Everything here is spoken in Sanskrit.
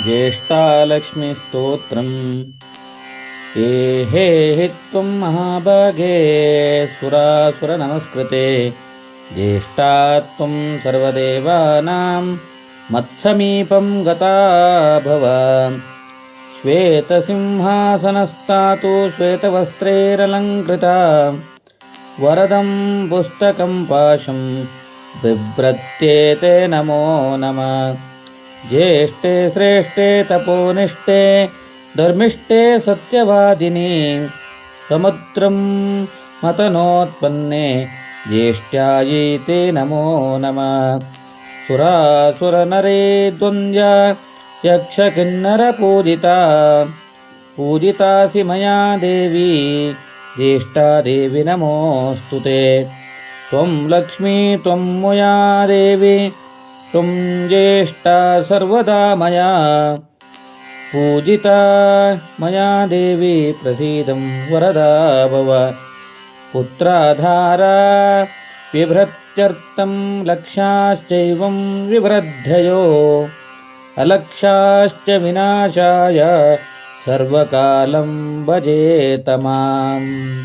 ज्येष्ठालक्ष्मीस्तोत्रम्। हे त्वं महाभागे सुरासुरनमस्कृते, ज्येष्ठा त्वं सर्वदेवानां मत्समीपं गता भव। श्वेतसिंहासनस्तातु श्वेतवस्त्रैरलङ्कृता, वरदं पुस्तकं पाशं बिभ्रत्येते नमो नमः। ज्येष्ठे श्रेष्ठे तपोनिष्ठे धर्मिष्ठे सत्यवादिनी, समुद्रं मतनोत्पन्ने ज्येष्ठ्यायै ते नमो नमः। सुरासुरनरे द्वन्द्वा यक्षकिन्नरपूजिता, पूजितासि मया देवी ज्येष्ठा देवी नमोऽस्तु ते। त्वं लक्ष्मी त्वं मया देवी, त्वं ज्येष्ठा सर्वदा मया पूजिता। मया देवी प्रसीदं वरदा भव। पुत्राधारा बिभ्रत्यर्थं लक्षाश्चैवं विवृद्धयो, अलक्षाश्च विनाशाय सर्वकालं भजेत माम्।